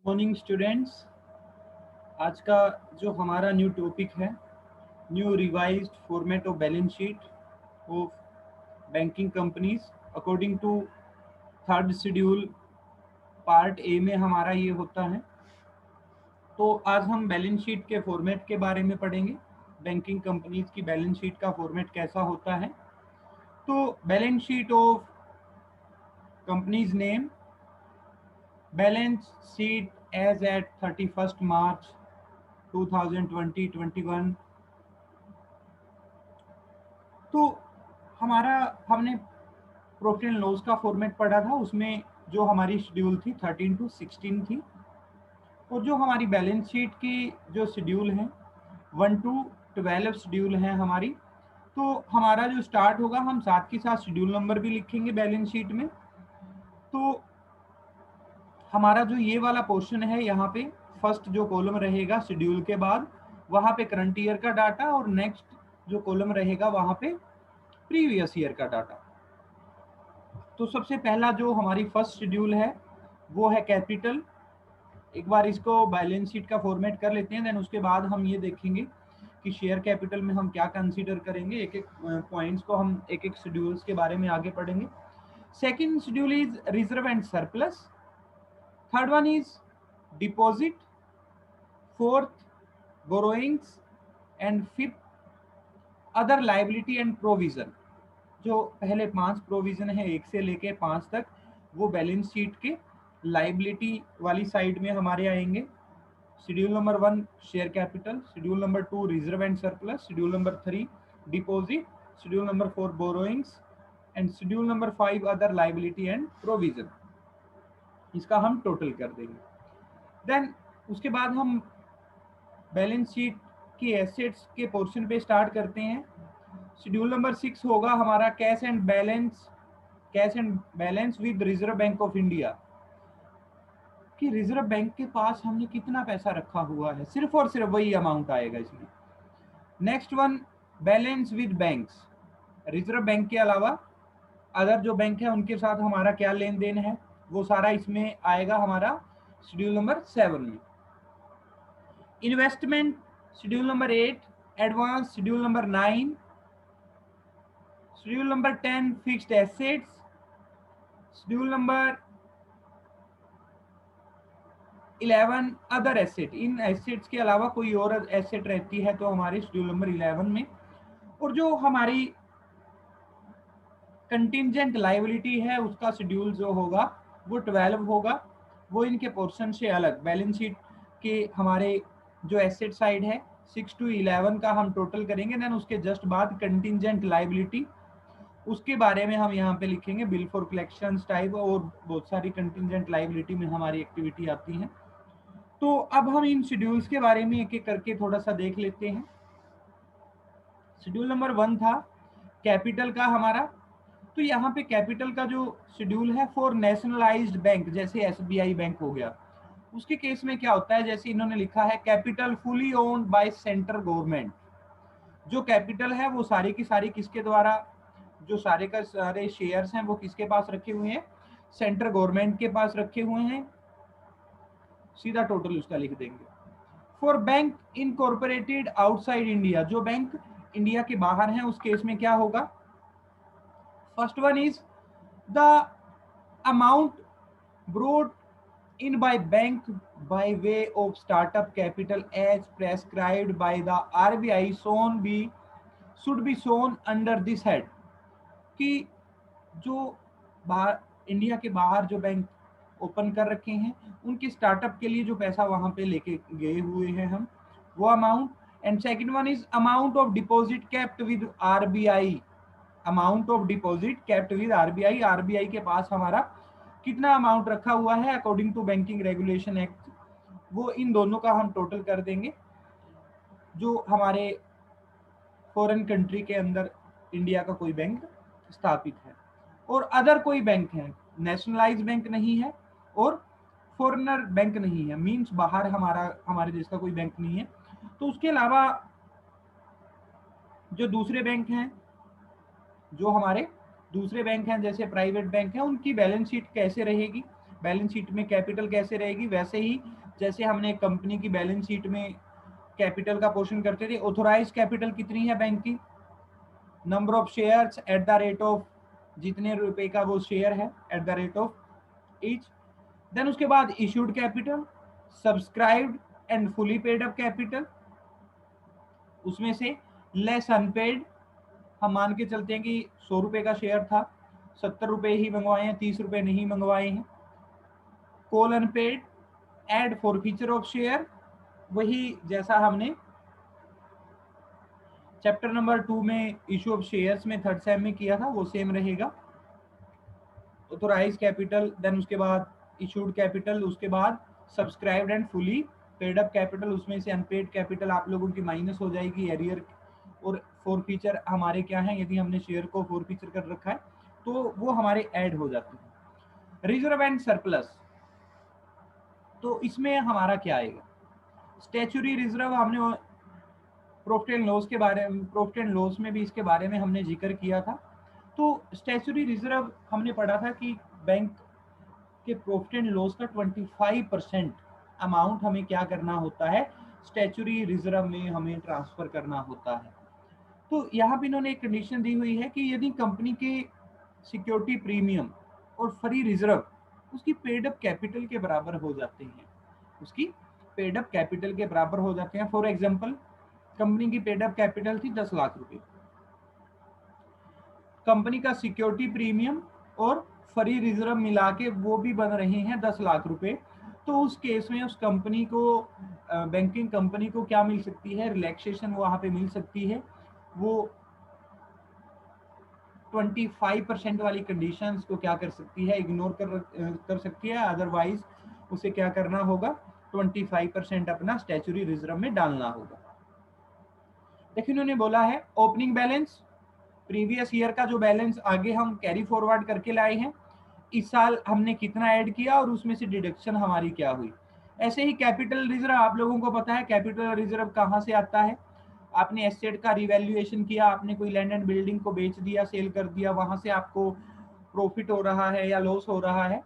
Morning students. आज का जो हमारा न्यू टॉपिक है, new revised format of balance sheet of banking companies according to third schedule part A में हमारा ये होता है। तो आज हम बैलेंस शीट के फॉर्मेट के बारे में पढ़ेंगे। बैंकिंग कंपनीज की बैलेंस शीट का फॉर्मेट कैसा होता है। तो balance sheet of companies name, balance sheet as at 31st March 2020-21। तो हमने प्रॉफिट एंड लॉस का फॉर्मेट पढ़ा था, उसमें जो हमारी शेड्यूल थी 13 to 16 थी, और जो हमारी बैलेंस शीट की जो शेड्यूल है 1 to 12 शेड्यूल है हमारी। तो हमारा जो स्टार्ट होगा, हम साथ के साथ शेड्यूल नंबर भी लिखेंगे बैलेंस शीट में। तो हमारा जो ये वाला पोर्शन है, यहाँ पे फर्स्ट जो कॉलम रहेगा शेड्यूल के बाद, वहाँ पे करंट ईयर का डाटा, और नेक्स्ट जो कॉलम रहेगा वहाँ पे प्रीवियस ईयर का डाटा। तो सबसे पहला जो हमारी फर्स्ट शेड्यूल है वो है कैपिटल। एक बार इसको बैलेंस शीट का फॉर्मेट कर लेते हैं, देन उसके बाद हम ये देखेंगे कि शेयर कैपिटल में हम क्या कंसीडर करेंगे। एक एक पॉइंट्स को हम एक एक शेड्यूल्स के बारे में आगे पढ़ेंगे। Second schedule is reserve and surplus, third one is deposit, fourth borrowings, and fifth other liability and provision. जो पहले 5 प्रोविजन है 1 से लेके 5 तक, वो बैलेंस शीट के लाइबिलिटी वाली साइड में हमारे आएंगे। Schedule number 1 share capital, schedule number 2 reserve and surplus, schedule number 3 deposit, schedule number 4 borrowings, and schedule number 5 other liability and provision. इसका हम टोटल कर देंगे। देन उसके बाद हम बैलेंस शीट की एसेट्स के पोर्शन पे स्टार्ट करते हैं। शेड्यूल नंबर 6 होगा हमारा cash and balance with reserve bank of India, कि रिजर्व बैंक के पास हमने कितना पैसा रखा हुआ है, सिर्फ और सिर्फ वही अमाउंट आएगा इसमें। Next one balance with banks, reserve bank के अलावा अदर जो बैंक है उनके साथ हमारा क्या लेन देन है, वो सारा इसमें आएगा हमारा शेड्यूल नंबर 7 में। Investment schedule number 8, advance schedule number 9, schedule number 10 fixed assets, schedule number 11 other asset. इन एसेट्स के अलावा कोई और एसेट रहती है तो हमारे शेड्यूल नंबर 11 में। और जो हमारी कंटिंजेंट लायबिलिटी है उसका शेड्यूल जो होगा वो 12 होगा। वो इनके पोर्शन से अलग बैलेंस शीट के हमारे जो एसेट साइड है 6 to 11 का हम टोटल करेंगे। देन उसके जस्ट बाद कंटिंजेंट लायबिलिटी, उसके बारे में हम यहाँ पे लिखेंगे बिल फॉर कलेक्शन टाइप, और बहुत सारी कंटिंजेंट लायबिलिटी में हमारी एक्टिविटी आती है। तो अब हम इन शेड्यूल्स के बारे में एक एक करके थोड़ा सा देख लेते हैं। शेड्यूल नंबर 1 था कैपिटल का हमारा। तो यहाँ पे कैपिटल का जो शेड्यूल है फॉर नेशनलाइज्ड बैंक, जैसे एसबीआई बैंक हो गया, उसके केस में क्या होता है, जैसे इन्होंने लिखा है capital fully owned by central government. जो कैपिटल है वो सारी की सारी किसके द्वारा, जो सारे का सारे शेयर्स हैं वो किसके पास रखे हुए हैं, सेंट्रल गवर्नमेंट के पास रखे हुए हैं। सीधा टोटल उसका लिख देंगे। For bank incorporated outside India, जो बैंक इंडिया के बाहर हैं उस केस में क्या होगा। First one is the amount brought in by bank by way of startup capital as prescribed by the RBI should be shown under this head, कि जो बाहर इंडिया के बाहर जो बैंक ओपन कर रखे हैं उनके स्टार्टअप के लिए जो पैसा वहां पे लेके गए हुए हैं हम, वो amount. And second one is amount of deposit kept with RBI, amount of deposit kept with RBI, RBI के पास हमारा कितना अमाउंट रखा हुआ है according to banking regulation act, वो इन दोनों का हम टोटल कर देंगे। जो हमारे फॉरेन कंट्री के अंदर इंडिया का कोई बैंक स्थापित है, और अदर कोई बैंक है, नेशनलाइज बैंक नहीं है और फॉरेनर बैंक नहीं है, मींस बाहर हमारे देश का कोई बैंक नहीं है। तो उसके अलावा जो दूसरे बैंक हैं, जो हमारे दूसरे बैंक हैं जैसे प्राइवेट बैंक है, उनकी बैलेंस शीट कैसे रहेगी। बैलेंस शीट में कैपिटल कैसे रहेगी, वैसे ही जैसे हमने कंपनी की बैलेंस शीट में कैपिटल का पोर्शन करते थे। ऑथोराइज कैपिटल कितनी है बैंक की, number of shares at the rate of, जितने रुपए का वो शेयर है at the rate of each. Then उसके बाद issued capital, subscribed and fully paid up capital, उसमें से लेस अनपेड, हम मान के चलते हैं कि 100 रुपए का शेयर था, 70 रुपए ही मंगवाए हैं, 30 रुपए नहीं मंगवाए हैं। Call unpaid, add forfeiture of share, वही जैसा हमने चैप्टर नंबर 2 में इशू ऑफ शेयर्स में थर्ड सेम में किया था, वो सेम रहेगा। ऑथोराइज कैपिटल, देन उसके बाद इशूड कैपिटल, उसके बाद subscribed and fully paid up capital, उसमें से अनपेड कैपिटल आप लोगों की माइनस हो जाएगी, एरियर और फॉरफीचर हमारे क्या है, यदि हमने शेयर को फॉरफीचर कर रखा है तो वो हमारे ऐड हो जाते हैं। रिजर्व एंड सरप्लस, तो इसमें हमारा क्या आएगा, स्टैच्यूटरी रिजर्व हमने प्रॉफिट एंड लॉस के बारे में, प्रॉफिट एंड लॉस में भी इसके बारे में हमने जिक्र किया था। तो स्टैच्यूटरी रिजर्व हमने पढ़ा था कि बैंक के प्रॉफिट एंड लॉस का 25% अमाउंट हमें क्या करना होता है, स्टैच्यूटरी रिजर्व में हमें ट्रांसफर करना होता है। तो यहाँ पे इन्होंने एक कंडीशन दी हुई है कि यदि कंपनी के सिक्योरिटी प्रीमियम और फ्री रिजर्व उसकी पेड अप कैपिटल के बराबर हो जाते हैं, उसकी पेड अप कैपिटल के बराबर हो जाते हैं। फॉर एग्जांपल कंपनी की पेड अप कैपिटल थी 10 लाख रुपए, कंपनी का सिक्योरिटी प्रीमियम और फ्री रिजर्व मिला के वो भी बन रहे हैं 10 लाख रुपए, तो उस केस में उस कंपनी को, बैंकिंग कंपनी को क्या मिल सकती है, रिलैक्सेशन वहां पे मिल सकती है। वो 25% वाली कंडीशंस को क्या कर सकती है, इग्नोर कर सकती है, अदरवाइज उसे क्या करना होगा, 25% अपना स्टैच्यूटरी रिजर्व में डालना होगा। देखिए उन्होंने बोला है ओपनिंग बैलेंस, प्रीवियस ईयर का जो बैलेंस आगे हम कैरी फॉरवर्ड करके लाए हैं, इस साल हमने कितना ऐड किया और उसमें से डिडक्शन हमारी क्या हुई। ऐसे ही कैपिटल रिजर्व, आप लोगों को पता है कैपिटल रिजर्व कहाँ से आता है, आपने एसेट का रिवैल्यूएशन किया, आपने कोई लैंड एंड बिल्डिंग को बेच दिया, सेल कर दिया, वहां से आपको प्रॉफिट हो रहा है या लॉस हो रहा है,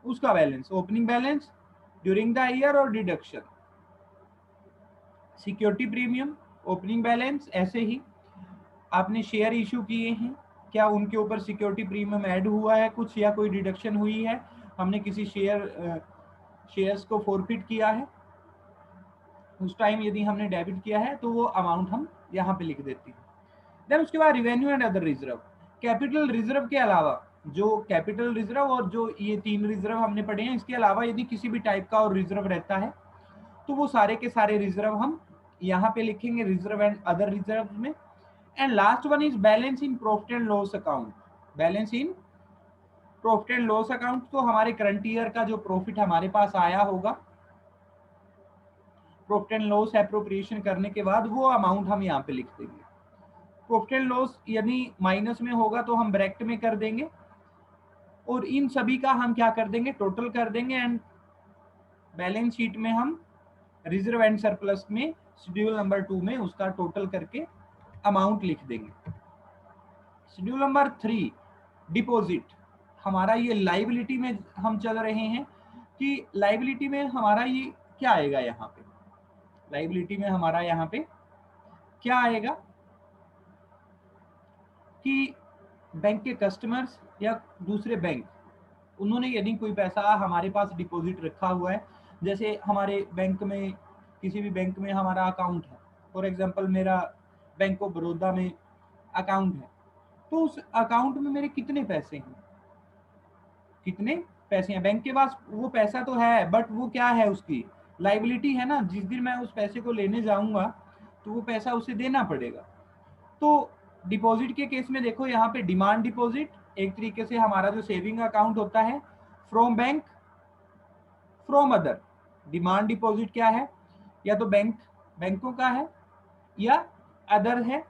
उसका balance, opening balance during the year और deduction. Security premium, opening balance, ऐसे ही आपने शेयर इशू किए हैं, क्या उनके ऊपर सिक्योरिटी प्रीमियम ऐड हुआ है कुछ, या कोई डिडक्शन हुई है, हमने किसी शेयर्स को फॉरफिट किया है, उस टाइम यदि हमने डेबिट किया है तो वो अमाउंट हम यहाँ पे लिख देते हैं। देन उसके बाद revenue and other reserve, capital reserve के अलावा, जो कैपिटल रिजर्व और जो ये 3 रिजर्व हमने पढ़े हैं, इसके अलावा यदि किसी भी टाइप का और रिजर्व रहता है तो वो सारे के सारे रिजर्व हम यहाँ पे लिखेंगे रिजर्व एंड अदर रिजर्व में। And last one is balance in profit and loss account, balance in profit and loss account, तो हमारे करंट ईयर का जो प्रॉफिट हमारे पास आया होगा, प्रॉफिट एंड लॉस एप्रोप्रिएशन करने के बाद वो अमाउंट हम यहाँ पे लिख देंगे। प्रॉफिट एंड लॉस यदि माइनस में होगा तो हम ब्रैकेट में कर देंगे, और इन सभी का हम क्या कर देंगे, टोटल कर देंगे, एंड बैलेंस शीट में हम रिजर्व एंड सरप्लस में शेड्यूल नंबर 2 में उसका टोटल करके अमाउंट लिख देंगे। शेड्यूल नंबर 3 डिपॉजिट, हमारा ये लाइबिलिटी में हम चल रहे हैं कि लाइबिलिटी में हमारा ये क्या आएगा, यहाँ पे लाइबिलिटी में हमारा यहाँ पे क्या आएगा कि बैंक के कस्टमर्स या दूसरे बैंक, उन्होंने यदि कोई पैसा हमारे पास डिपॉजिट रखा हुआ है, जैसे हमारे बैंक में, किसी भी बैंक में हमारा अकाउंट है, फॉर एग्जांपल मेरा बैंक ऑफ बड़ौदा में अकाउंट है, तो उस अकाउंट में मेरे कितने पैसे हैं, कितने पैसे हैं, बैंक के पास वो पैसा तो है बट वो क्या है, उसकी लाइबिलिटी है ना, जिस दिन मैं उस पैसे को लेने जाऊंगा तो वो पैसा उसे देना पड़ेगा। तो डिपॉजिट के केस में देखो यहाँ पे डिमांड डिपॉजिट, एक तरीके से हमारा जो सेविंग अकाउंट होता है, from bank, from other, demand deposit क्या है, या तो बैंकों का है या अदर है,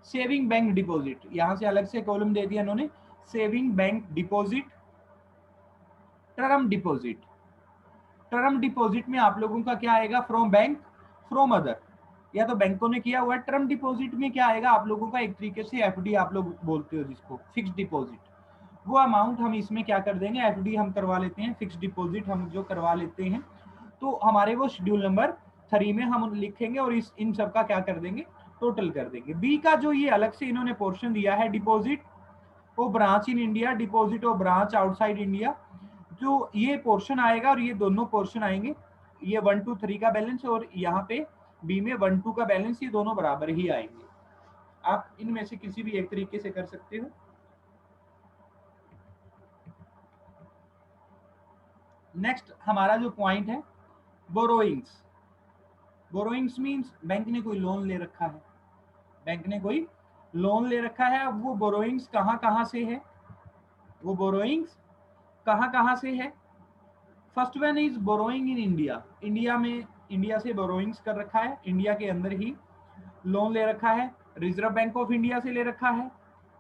सेविंग बैंक डिपॉजिट, यहां से अलग से कॉलम दे दिया इन्होंने, saving bank deposit, term deposit, term deposit में आप लोगों का क्या आएगा, फ्रॉम बैंक, फ्रॉम अदर, या तो बैंकों ने किया हुआ है। टर्म डिपॉजिट में क्या आएगा आप लोगों का, एक तरीके से एफडी आप लोग बोलते हो जिसको, फिक्स्ड डिपॉजिट, वो अमाउंट हम इसमें क्या कर देंगे, एफडी हम करवा लेते हैं, फिक्स डिपॉजिट हम जो करवा लेते हैं, तो हमारे वो शेड्यूल नंबर 3 में हम लिखेंगे और इस इन सब का क्या कर देंगे, टोटल कर देंगे। बी का जो ये अलग से इन्होंने पोर्शन दिया है, डिपॉजिट वो ब्रांच इन इंडिया, डिपॉजिट और ब्रांच आउटसाइड इंडिया, जो ये पोर्शन आएगा और ये दोनों पोर्शन आएंगे, ये 1 2 3 का बैलेंस और यहाँ पे बी में 1 2 का बैलेंस, ये दोनों बराबर ही आएंगे। आप इनमें से किसी भी एक तरीके से कर सकते हो। नेक्स्ट हमारा जो पॉइंट है, बोरोइंग्स। बोरोइंग्स मींस बैंक ने कोई लोन ले रखा है, बैंक ने कोई लोन ले रखा है। अब वो बोरोइंग्स कहाँ कहाँ से है, वो बोरोइंग्स कहाँ कहाँ से है। First one is borrowing in India, India में, इंडिया से बोरोइंग्स कर रखा है, इंडिया के अंदर ही लोन ले रखा है, रिजर्व बैंक ऑफ इंडिया से ले रखा है,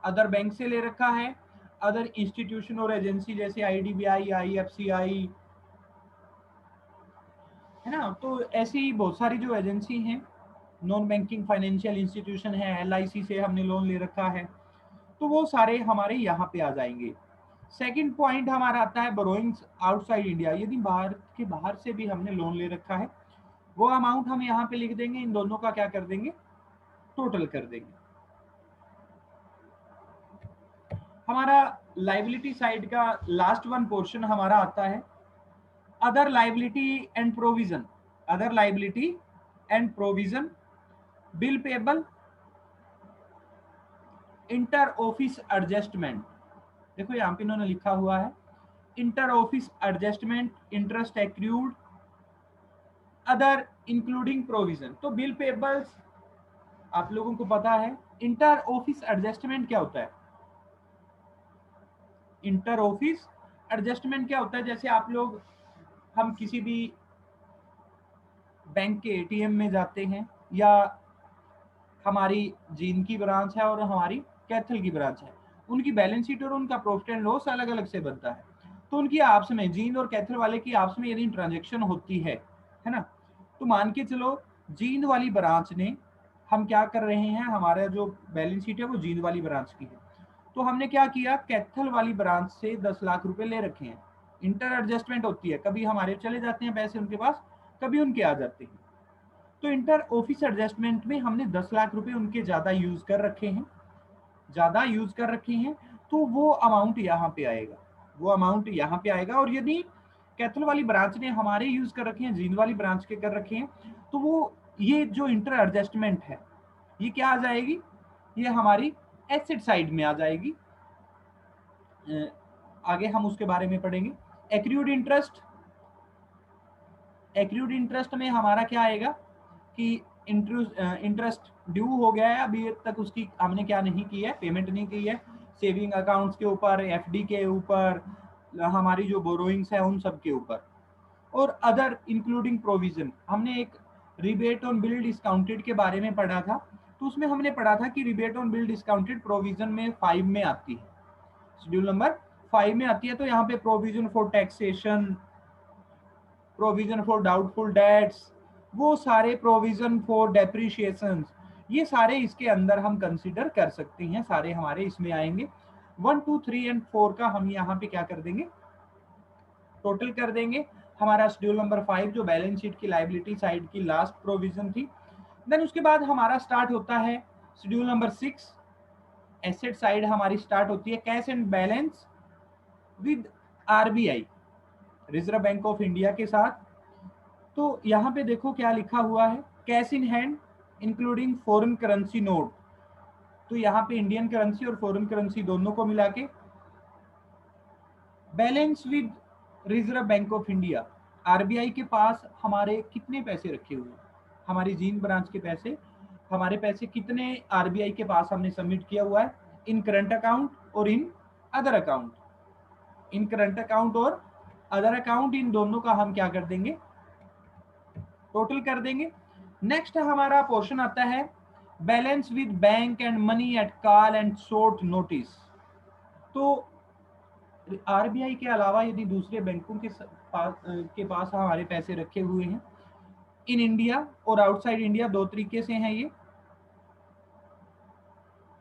अदर बैंक से ले रखा है, अदर इंस्टीट्यूशन और एजेंसी जैसे आईडीबीआई, आईएफसीआई, है ना। तो ऐसी बहुत सारी जो एजेंसी हैं, नॉन बैंकिंग फाइनेंशियल इंस्टीट्यूशन है, एलआईसी से हमने लोन ले रखा है, तो वो सारे हमारे यहाँ पे आ जाएंगे। सेकंड पॉइंट हमारा आता है बोरोइंग्स आउटसाइड इंडिया, यदि भारत के बाहर से भी हमने लोन ले रखा है, वो अमाउंट हम यहाँ पे लिख देंगे, इन दोनों का क्या कर देंगे, टोटल कर देंगे। हमारा लाइबिलिटी साइड का लास्ट वन पोर्शन हमारा आता है other liability and provision, other liability and provision, bill payable, inter office adjustment. देखो यहाँ पे इन्होंने लिखा हुआ है inter office adjustment, interest accrued, other including provision. तो बिल पेबल्स आप लोगों को पता है। इंटर ऑफिस एडजस्टमेंट क्या होता है, इंटर ऑफिस एडजस्टमेंट क्या होता है, जैसे आप लोग, हम किसी भी बैंक के एटीएम में जाते हैं, या हमारी जींद की ब्रांच है और हमारी कैथल की ब्रांच है, उनकी बैलेंस शीट और उनका प्रॉफिट एंड लॉस अलग अलग से बनता है। तो उनकी आपस में, जींद और कैथल वाले की आपस में यदि ट्रांजेक्शन होती है ना, तो मान के चलो जींद वाली ब्रांच ने, हम क्या कर रहे हैं, हमारा जो बैलेंस शीट है वो जींद वाली ब्रांच की है, तो हमने क्या किया, कैथल वाली ब्रांच से 10 लाख रुपए ले रखे हैं। इंटर एडजस्टमेंट होती है, कभी हमारे चले जाते हैं पैसे उनके पास, कभी उनके आ जाते हैं। तो इंटर ऑफिस एडजस्टमेंट में हमने 10 लाख रुपए उनके ज्यादा यूज कर रखे हैं, ज्यादा यूज कर रखे हैं, तो वो अमाउंट यहाँ पे आएगा, वो अमाउंट यहाँ पे आएगा। और यदि कैथल वाली ब्रांच ने हमारे यूज कर रखे हैं, जींद वाली ब्रांच के कर रखे हैं, तो वो ये जो इंटर एडजस्टमेंट है, ये क्या आ जाएगी, ये हमारी एसेट साइड में आ जाएगी। आगे हम उसके बारे में पढ़ेंगे। एक्रूड इंटरेस्ट, एक्रूड इंटरेस्ट में हमारा क्या आएगा कि इंटरेस्ट ड्यू हो गया है, अभी तक उसकी हमने क्या नहीं की है, पेमेंट नहीं की है, सेविंग अकाउंट्स के ऊपर, एफडी के ऊपर, हमारी जो बोरोइंग्स है उन सब के ऊपर। और अदर इंक्लूडिंग प्रोविजन, हमने एक रिबेट ऑन बिल डिस्काउंटेड के बारे में पढ़ा था, तो उसमें हमने पढ़ा था कि rebate on bill discounted provision में 5 में आती है, शेड्यूल नंबर 5 में आती है। तो यहाँ पे provision for taxation, provision for doubtful debts, वो सारे प्रोविजन फॉर डेप्रिशिएशन, ये सारे इसके अंदर हम कंसीडर कर सकते हैं, सारे हमारे इसमें आएंगे। 1 2 3 एंड 4 का हम यहाँ पे क्या कर देंगे, टोटल कर देंगे। हमारा शेड्यूल नंबर 5 जो बैलेंस शीट की लाइबिलिटी साइड की लास्ट प्रोविजन थी। देन उसके बाद हमारा स्टार्ट होता है शेड्यूल नंबर 6, एसेट साइड हमारी स्टार्ट होती है cash and balance with RBI, reserve bank of India के साथ। तो यहाँ पे देखो क्या लिखा हुआ है, cash in hand including foreign currency note. तो यहाँ पे इंडियन करेंसी और फॉरेन करेंसी दोनों को मिला के balance with reserve bank of India, RBI के पास हमारे कितने पैसे रखे हुए हैं, हमारी जींद ब्रांच के पैसे, हमारे पैसे कितने आरबीआई के पास हमने सबमिट किया हुआ है, इन करंट अकाउंट और in other account, in current account और अदर अकाउंट, इन दोनों का हम क्या कर देंगे, टोटल कर देंगे। नेक्स्ट हमारा पोर्शन आता है balance with bank and money at call and short notice. तो आरबीआई के अलावा यदि दूसरे बैंकों के पास हमारे पैसे रखे हुए हैं इन इंडिया और आउटसाइड इंडिया, दो तरीके से हैं ये,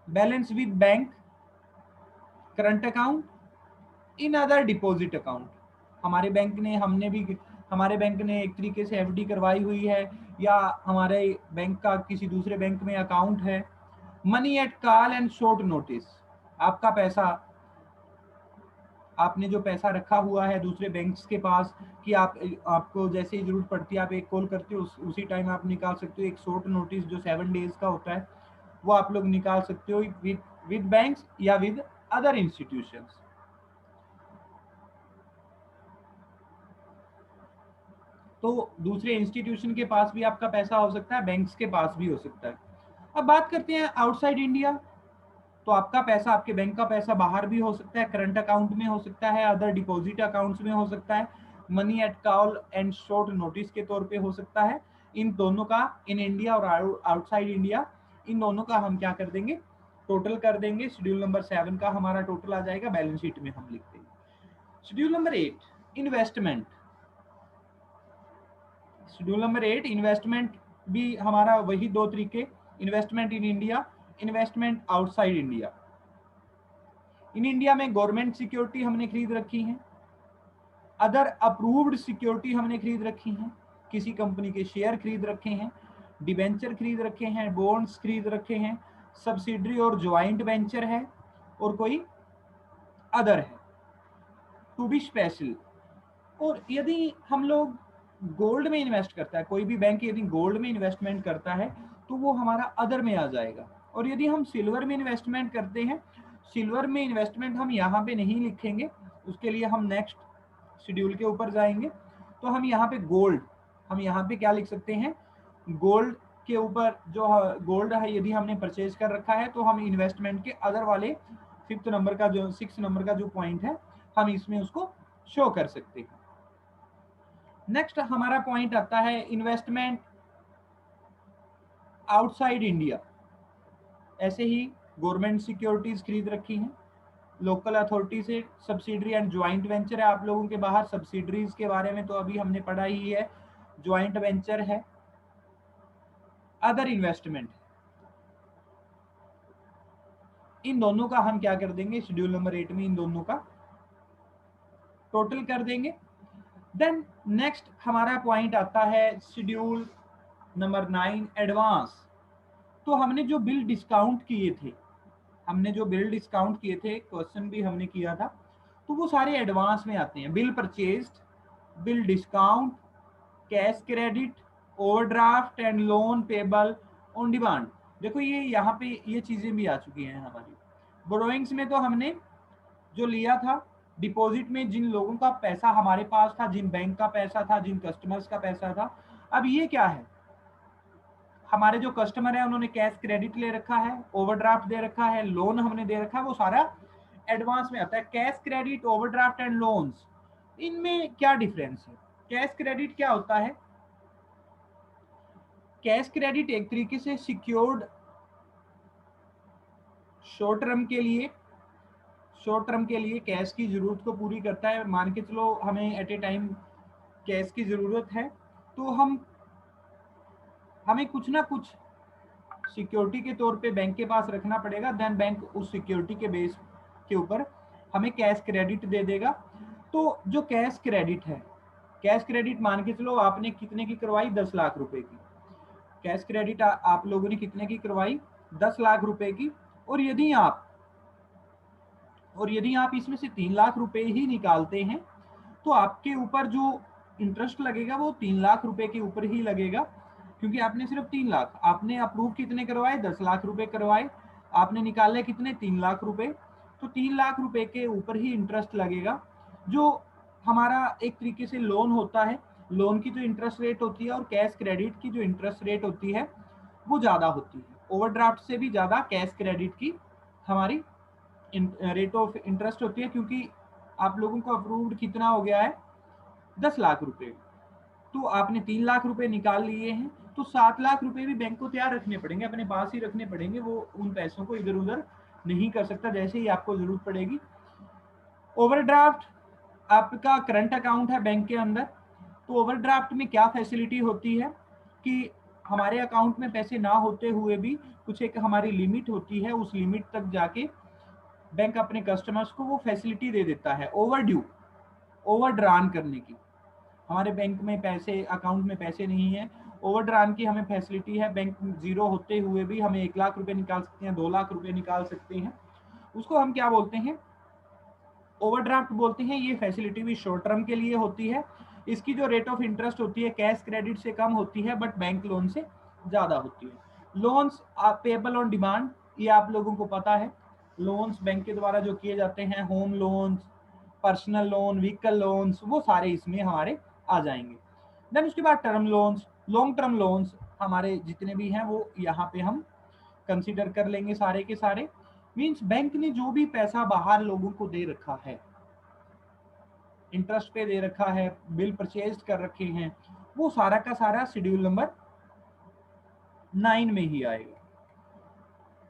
balance with bank current account in other deposit account, हमारे बैंक ने एक तरीके से एफडी करवाई हुई है, या हमारे बैंक का किसी दूसरे बैंक में अकाउंट है। Money at call and short notice, आपका पैसा, आपने जो पैसा रखा हुआ है दूसरे बैंक्स के पास कि आपको जैसे ही जरूरत पड़ती है आप एक कॉल करते हो, उसी टाइम आप निकाल सकते हो। एक शॉर्ट नोटिस जो 7 डेज का होता है वो आप लोग निकाल सकते हो विद बैंक्स या विद अदर इंस्टीट्यूशंस। तो दूसरे इंस्टीट्यूशन के पास भी आपका पैसा हो सकता है, बैंक्स के पास भी हो सकता है। अब बात करते हैं आउटसाइड इंडिया, तो आपका पैसा, आपके बैंक का पैसा बाहर भी हो सकता है, करंट अकाउंट में हो सकता है, अदर डिपॉजिट अकाउंट्स में हो सकता है, money at call and short notice के तौर पे हो सकता है। इन दोनों का, इन इंडिया और आउटसाइड इंडिया, इन दोनों का हम क्या कर देंगे, टोटल कर देंगे। शेड्यूल नंबर 7 का हमारा टोटल आ जाएगा, बैलेंस शीट में हम लिख देंगे। Schedule number 8 investment. Schedule number 8 investment भी हमारा वही दो तरीके, investment in India, investment outside India. In India में गवर्नमेंट सिक्योरिटी हमने खरीद रखी है, अदर अप्रूव्ड सिक्योरिटी हमने खरीद रखी है, किसी कंपनी के शेयर खरीद रखे हैं, डिबेंचर खरीद रखे हैं, बॉन्ड्स खरीद रखे हैं, सब्सिडरी और ज्वाइंट वेंचर है, और कोई अदर है टू बी स्पेशल। और यदि हम लोग गोल्ड में इन्वेस्ट करता है, कोई भी बैंक यदि गोल्ड में इन्वेस्टमेंट करता है तो वो हमारा अदर में आ जाएगा। और यदि हम सिल्वर में इन्वेस्टमेंट करते हैं, सिल्वर में इन्वेस्टमेंट हम यहाँ पे नहीं लिखेंगे, उसके लिए हम नेक्स्ट शेड्यूल के ऊपर जाएंगे। तो हम यहाँ पे गोल्ड, हम यहाँ पे क्या लिख सकते हैं, गोल्ड के ऊपर जो गोल्ड है यदि हमने परचेज कर रखा है तो हम इन्वेस्टमेंट के अदर वाले 6 नंबर का जो पॉइंट है हम इसमें उसको शो कर सकते हैं। नेक्स्ट हमारा पॉइंट आता है इन्वेस्टमेंट आउटसाइड इंडिया। ऐसे ही गवर्नमेंट सिक्योरिटीज खरीद रखी हैं, लोकल अथॉरिटी से सब्सिडरी एंड ज्वाइंट वेंचर है आप लोगों के बाहर। सब्सिडरीज के बारे में तो अभी हमने पढ़ा ही है, ज्वाइंट वेंचर है, अदर इन्वेस्टमेंट। इन दोनों का हम क्या कर देंगे, शेड्यूल नंबर 8 में इन दोनों का टोटल कर देंगे। देन नेक्स्ट हमारा पॉइंट आता है शेड्यूल नंबर 9 एडवांस। तो हमने जो बिल डिस्काउंट किए थे, क्वेश्चन भी हमने किया था, तो वो सारे एडवांस में आते हैं। Bill purchased, bill discount, cash credit, overdraft and loan payable on demand. देखो ये यहाँ पे ये चीजें भी आ चुकी हैं हमारी। बोरोइंग्स में तो हमने जो लिया था, डिपॉजिट में जिन लोगों का पैसा हमारे पास था, जिन बैंक का पैसा था, जिन कस्टमर्स का पैसा था, अब ये क्या है, हमारे जो कस्टमर है उन्होंने कैश क्रेडिट ले रखा है, ओवरड्राफ्ट दे रखा है, लोन हमने दे रखा है, वो सारा एडवांस में आता है। Cash credit, overdraft and loans, इनमें क्या डिफरेंस है। कैश क्रेडिट क्या होता है, कैश क्रेडिट एक तरीके से सिक्योर्ड शॉर्ट टर्म के लिए कैश की जरूरत को पूरी करता है। मान के चलो हमें एट ए टाइम कैश की जरूरत है, तो हमें कुछ ना कुछ सिक्योरिटी के तौर पे बैंक के पास रखना पड़ेगा, देन बैंक उस सिक्योरिटी के बेस के ऊपर हमें कैश क्रेडिट दे देगा। तो जो कैश क्रेडिट है, कैश क्रेडिट मान के चलो आपने कितने की करवाई, 10 लाख रुपए की कैश क्रेडिट आप लोगों ने कितने की करवाई, 10 लाख रुपए की। और यदि आप इसमें से 3 लाख रुपए ही निकालते हैं तो आपके ऊपर जो इंटरेस्ट लगेगा वो 3 लाख रुपए के ऊपर ही लगेगा, क्योंकि आपने सिर्फ 3 लाख, आपने अप्रूव कितने करवाए, 10 लाख रुपए करवाए, आपने निकाले कितने, 3 लाख रुपए, तो 3 लाख रुपए के ऊपर ही इंटरेस्ट लगेगा। जो हमारा एक तरीके से लोन होता है, लोन की जो इंटरेस्ट रेट होती है और कैश क्रेडिट की जो इंटरेस्ट रेट होती है वो ज़्यादा होती है। ओवरड्राफ्ट से भी ज़्यादा कैश क्रेडिट की हमारी रेट ऑफ इंटरेस्ट होती है, क्योंकि आप लोगों को अप्रूव्ड कितना हो गया है, 10 लाख रुपए। तो आपने 3 लाख रुपए निकाल लिए हैं, तो 7 लाख रुपए भी बैंक को तैयार रखने पड़ेंगे, अपने पास ही रखने पड़ेंगे। वो उन पैसों को इधर उधर नहीं कर सकता जैसे ही आपको जरूरत पड़ेगी। ओवरड्राफ्ट आपका करंट अकाउंट है बैंक के अंदर, तो ओवरड्राफ्ट में क्या फैसिलिटी होती है कि हमारे अकाउंट में पैसे ना होते हुए भी कुछ एक हमारी लिमिट होती है, उस लिमिट तक जाके बैंक अपने कस्टमर्स को वो फैसिलिटी दे देता है ओवर ड्रान करने की। हमारे बैंक में पैसे, अकाउंट में पैसे नहीं है, ओवर ड्रान की हमें फैसिलिटी है। बैंक जीरो होते हुए भी हमें 1 लाख रुपए निकाल सकते हैं, 2 लाख रुपए निकाल सकते हैं। उसको हम क्या बोलते हैं? ओवरड्राफ्ट बोलते हैं। ये फैसिलिटी भी शॉर्ट टर्म के लिए होती है। इसकी जो रेट ऑफ इंटरेस्ट होती है कैश क्रेडिट से कम होती है, बट बैंक लोन से ज़्यादा होती है। लोन्स पेबल ऑन डिमांड, ये आप लोगों को पता है। लोन्स बैंक के द्वारा जो किए जाते हैं, home loans, personal loan, vehicle loans, वो सारे इसमें हमारे आ जाएंगे। देन उसके बाद term loans, long term loans हमारे जितने भी हैं वो यहाँ पे हम कंसीडर कर लेंगे सारे के सारे। मींस बैंक ने जो भी पैसा बाहर लोगों को दे रखा है, इंटरेस्ट पे दे रखा है, बिल परचेज कर रखे हैं, वो सारा का सारा शेड्यूल नंबर 9 में ही आएगा।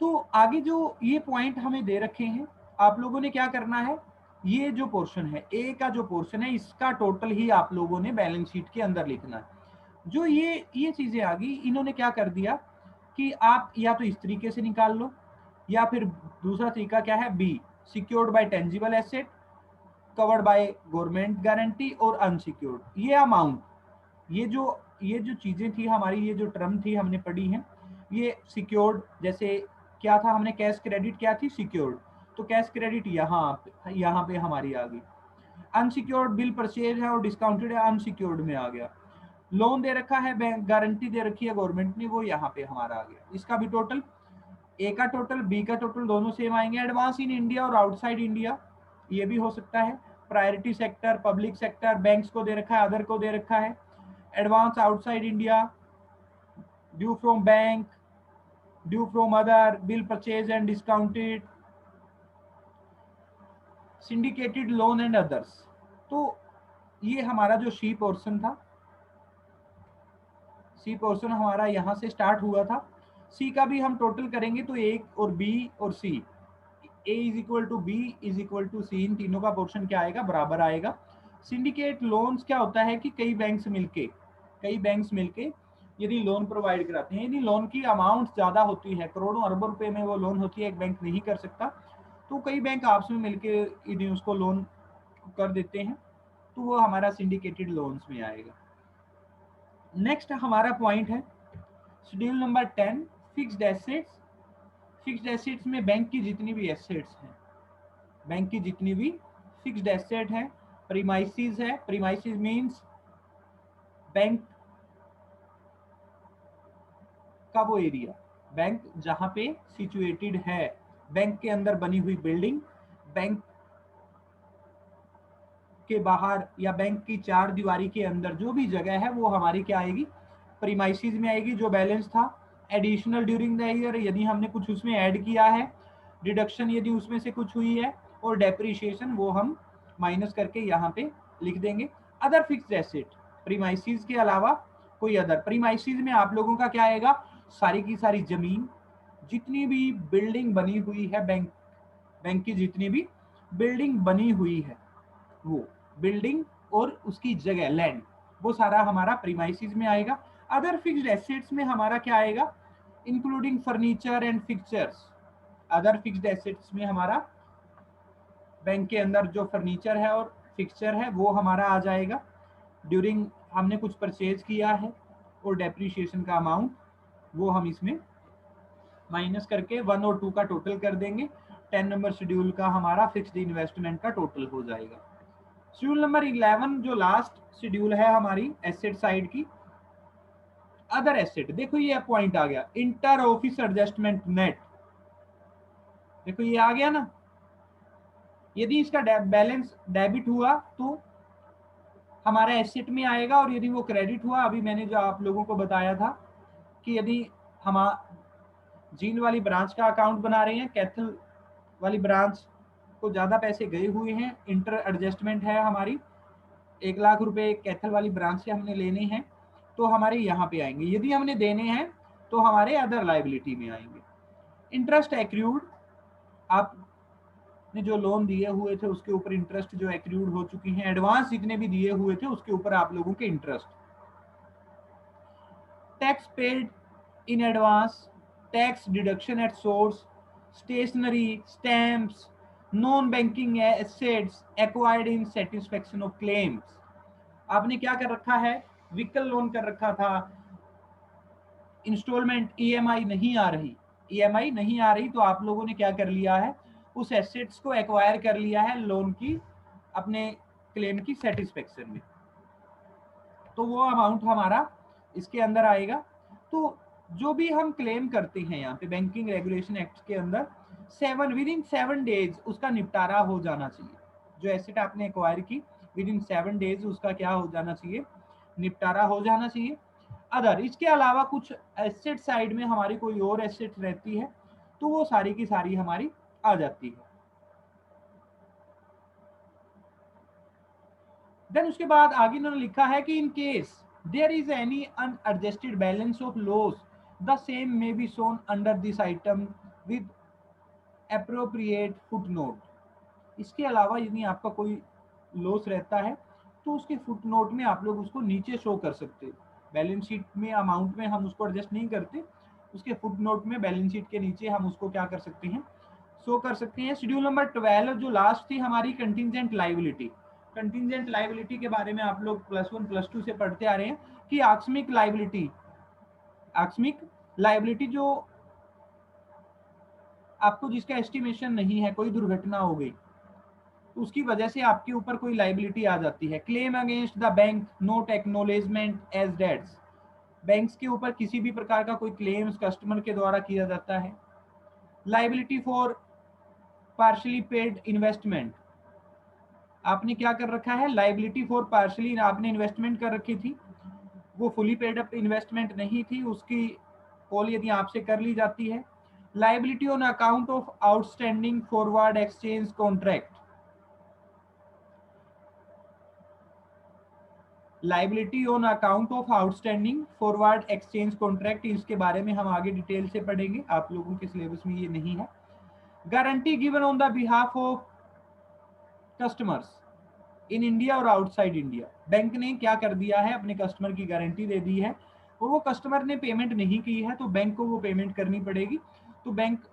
तो आगे जो ये पॉइंट हमें दे रखे हैं, आप लोगों ने क्या करना है, ये जो पोर्शन है, ए का जो पोर्शन है, इसका टोटल ही आप लोगों ने बैलेंस शीट के अंदर लिखना है। जो ये चीजें आ गई, इन्होंने क्या कर दिया कि आप या तो इस तरीके से निकाल लो, या फिर दूसरा तरीका क्या है, B, secured by tangible asset, covered by government guarantee और अनसिक्योर्ड। ये अमाउंट, ये जो चीजें थी हमारी, ये जो टर्म थी हमने पढ़ी है, ये सिक्योर्ड, जैसे क्या था हमने, कैश क्रेडिट क्या थी, सिक्योर्ड, तो कैश क्रेडिट यहाँ पे हमारी आ गई। अनसिक्योर्ड बिल परचेज है और डिस्काउंटेड है, अनसिक्योर्ड में आ गया। लोन दे रखा है, बैंक गारंटी दे रखी है गवर्नमेंट ने, वो यहाँ पे हमारा आ गया। इसका भी टोटल, ए का टोटल बी का टोटल दोनों सेम आएंगे। एडवांस इन इंडिया और आउटसाइड इंडिया, ये भी हो सकता है। Priority sector, public sector, banks को दे रखा है, अदर को दे रखा है। Advance outside India, due from bank, due from other, bill purchase and discounted, syndicated loan and others. तो ये हमारा जो सी पोर्शन था, सी पोर्शन हमारा यहाँ से स्टार्ट हुआ था। सी का भी हम टोटल करेंगे तो एक और बी और C, A is equal to B is equal to C, इन तीनों का पोर्शन क्या आएगा, बराबर आएगा। सिंडिकेट लोन्स क्या होता है कि कई बैंक्स मिलके यदि लोन प्रोवाइड कराते हैं, यदि लोन की अमाउंट ज्यादा होती है, करोड़ों अरबों रुपए में वो लोन होती है, एक बैंक नहीं कर सकता, तो कई बैंक आपस में मिलके यदि उसको लोन कर देते हैं, तो वो हमारा सिंडिकेटेड लोन्स में आएगा। नेक्स्ट हमारा पॉइंट है schedule number 10, fixed assets. Fixed assets में बैंक की जितनी भी एसेट्स हैं, बैंक की जितनी भी फिक्स्ड एसेट है, प्रीमाइसिस है, प्रीमाइसिस मींस बैंक का वो एरिया, बैंक जहां पे सिचुएटेड है, बैंक के अंदर बनी हुई बिल्डिंग, बैंक के बाहर या बैंक की चार दीवारी के अंदर जो भी जगह है, वो हमारी क्या आएगी, प्रीमाइसिस में आएगी। जो बैलेंस था एडिशनल ड्यूरिंग द ईयर, यदि हमने कुछ उसमें ऐड किया है, डिडक्शन यदि उसमें से कुछ हुई है, और डेप्रिशिएशन वो हम माइनस करके यहाँ पे लिख देंगे। अदर फिक्स्ड एसेट, प्रीमाइसिस के अलावा कोई अदर, प्रीमाइसिस में आप लोगों का क्या आएगा, सारी की सारी जमीन, जितनी भी बिल्डिंग बनी हुई है, बैंक की जितनी भी बिल्डिंग बनी हुई है, वो बिल्डिंग और उसकी जगह, लैंड, वो सारा हमारा प्रीमाइसिस में आएगा। अदर फिक्स्ड एसेट्स में हमारा क्या आएगा, including furniture and fixtures. Other fixed assets में हमारा बैंक के अंदर जो फर्नीचर है और फिक्चर है वो हमारा आ जाएगा। ड्यूरिंग हमने कुछ परचेज किया है, और डेप्रिशिएशन का अमाउंट वो हम इसमें माइनस करके 1 और 2 का टोटल कर देंगे। 10 नंबर शेड्यूल का हमारा फिक्स्ड इन्वेस्टमेंट का टोटल हो जाएगा। शेड्यूल नंबर 11 जो लास्ट शेड्यूल है हमारी एसेट साइड की, अदर एसेट। देखो ये पॉइंट आ गया, इंटर ऑफिस एडजस्टमेंट नेट, देखो ये आ गया ना। यदि इसका बैलेंस डेबिट हुआ तो हमारा एसेट में आएगा, और यदि वो क्रेडिट हुआ, अभी मैंने जो आप लोगों को बताया था कि यदि हम जींद वाली ब्रांच का अकाउंट बना रहे हैं, कैथल वाली ब्रांच को ज्यादा पैसे गए हुए हैं, इंटर एडजस्टमेंट है हमारी, 1 लाख रुपए कैथल वाली ब्रांच से हमने लेने हैं, तो हमारे यहाँ पे आएंगे। यदि हमने देने हैं तो हमारे अदर लाइबिलिटी में आएंगे। इंटरेस्ट एक्रूड, आपने जो लोन दिए हुए थे उसके ऊपर इंटरेस्ट जो एक्रूड हो चुकी हैं, एडवांस जितने भी दिए हुए थे उसके ऊपर आप लोगों के interest. Tax paid in advance, tax deduction at source, stationery, stamps, non banking assets acquired in satisfaction of claims. आपने क्या कर रखा है, व्हीकल लोन कर रखा था, इंस्टॉलमेंट ईएमआई नहीं आ रही, ईएमआई नहीं आ रही, तो आप लोगों ने क्या कर लिया है, उस एसेट्स को एक्वायर कर लिया है लोन की अपने क्लेम की सेटिस्फेक्शन में, तो वो अमाउंट हमारा इसके अंदर आएगा। तो जो भी हम क्लेम करते हैं यहाँ पे बैंकिंग रेगुलेशन एक्ट के अंदर, विद इन 7 डेज उसका निपटारा हो जाना चाहिए। जो एसेट आपने एक्वायर की विद इन 7 डेज उसका क्या हो जाना चाहिए, निपटारा हो जाना चाहिए। अदर इसके अलावा कुछ एसेट साइड में हमारी कोई और एसेट रहती है तो वो सारी की सारी हमारी आ जाती है। देन उसके बाद आगे इन्होंने लिखा है कि in case there is any unadjusted balance of loss the same may be shown under this item with appropriate footnote. इसके अलावा यदि आपका कोई लॉस रहता है तो उसके फुटनोट में आप लोग उसको नीचे शो कर सकते हो। बैलेंस शीट में अमाउंट में हम उसको एडजस्ट नहीं करते, उसके फुटनोट में बैलेंस शीट के नीचे हम उसको क्या कर सकते हैं, शो कर सकते हैं। शेड्यूल नंबर 12 जो लास्ट थी हमारी कंटिजेंट लाइबिलिटी। कंटिजेंट लाइबिलिटी के बारे में आप लोग +1 +2 से पढ़ते आ रहे हैं कि आकस्मिक लाइबिलिटी, आकस्मिक लाइबिलिटी जो आपको जिसका एस्टिमेशन नहीं है, कोई दुर्घटना हो गई तो उसकी वजह से आपके ऊपर कोई लाइबिलिटी आ जाती है। Claim against the bank not acknowledgement as debts, banks के ऊपर किसी भी प्रकार का कोई क्लेम्स कस्टमर के द्वारा किया जाता है। Liability for partially paid investment, आपने क्या कर रखा है, लाइबिलिटी फॉर पार्शली आपने इन्वेस्टमेंट कर रखी थी, वो फुली पेड अप इन्वेस्टमेंट नहीं थी, उसकी कॉल यदि आपसे कर ली जाती है। Liability on account of outstanding forward exchange contract, liability on account of outstanding forward exchange contract, इसके बारे में हम आगे डिटेल से पढ़ेंगे, आप लोगों के सिलेबस में ये नहीं है। Guarantee given on the behalf of customers in India और आउटसाइड इंडिया, बैंक ने क्या कर दिया है, अपने कस्टमर की गारंटी दे दी है और वो कस्टमर ने पेमेंट नहीं की है तो बैंक को वो पेमेंट करनी पड़ेगी, तो बैंक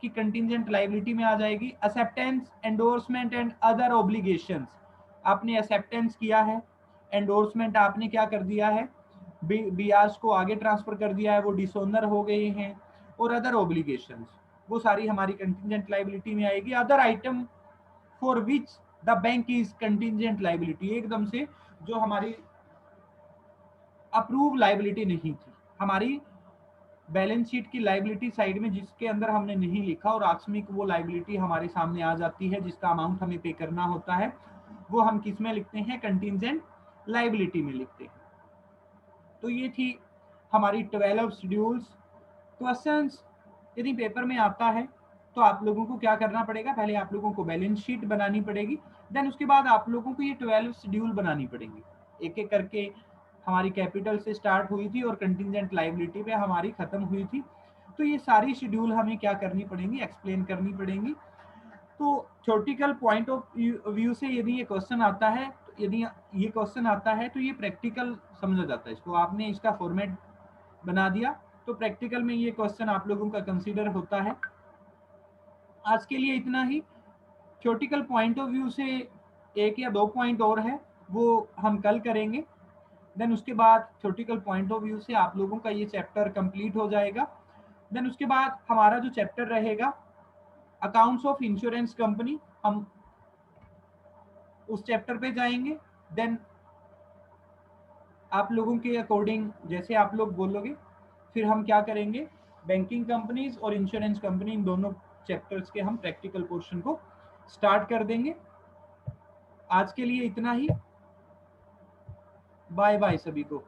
की कंटिजेंट लाइबिलिटी में आ जाएगी। Acceptance endorsement and other obligations, आपने एक्सेप्टेंस किया है, एंडोर्समेंट आपने क्या कर दिया है, बियाज को आगे ट्रांसफर कर दिया है, वो डिसोनर हो गए हैं, और अदर ऑब्लिगेशंस वो सारी हमारी कंटिजेंट लाइबिलिटी में आएगी। Other item for which the bank is contingent liability, एकदम से जो हमारी अप्रूव लाइबिलिटी नहीं थी, हमारी बैलेंस शीट की लाइबिलिटी साइड में जिसके अंदर हमने नहीं लिखा और आकस्मिक वो लाइबिलिटी हमारे सामने आ जाती है जिसका अमाउंट हमें पे करना होता है, वो हम किस में लिखते हैं, कंटिजेंट लाइबिलिटी में लिखते हैं। तो ये थी हमारी 12 शेड्यूल्स। क्वेश्चंस यदि पेपर में आता है तो आप लोगों को क्या करना पड़ेगा, पहले आप लोगों को बैलेंस शीट बनानी पड़ेगी, देन उसके बाद आप लोगों को ये 12 शेड्यूल बनानी पड़ेंगी, एक एक करके हमारी कैपिटल से स्टार्ट हुई थी और कंटिजेंट लाइबिलिटी पे हमारी खत्म हुई थी। तो ये सारी शेड्यूल हमें क्या करनी पड़ेंगी, एक्सप्लेन करनी पड़ेंगी। तो थ्योरेटिकल पॉइंट ऑफ व्यू से यदि ये क्वेश्चन आता है, यदि ये क्वेश्चन आता है तो ये प्रैक्टिकल समझा जाता है, इसको आपने इसका फॉर्मेट बना दिया तो प्रैक्टिकल में ये क्वेश्चन आप लोगों का कंसीडर होता है। आज के लिए इतना ही। थ्योरेटिकल पॉइंट ऑफ व्यू से 1 या 2 पॉइंट और है वो हम कल करेंगे, देन उसके बाद थ्योरेटिकल पॉइंट ऑफ व्यू से आप लोगों का ये चैप्टर कंप्लीट हो जाएगा। देन उसके बाद हमारा जो चैप्टर रहेगा अकाउंट्स ऑफ इंश्योरेंस कंपनी, हम उस चैप्टर पे जाएंगे। देन आप लोगों के अकॉर्डिंग जैसे आप लोग बोलोगे फिर हम क्या करेंगे, बैंकिंग कंपनीज और इंश्योरेंस कंपनी इन दोनों चैप्टर्स के हम प्रैक्टिकल पोर्शन को स्टार्ट कर देंगे। आज के लिए इतना ही, बाय बाय सभी को।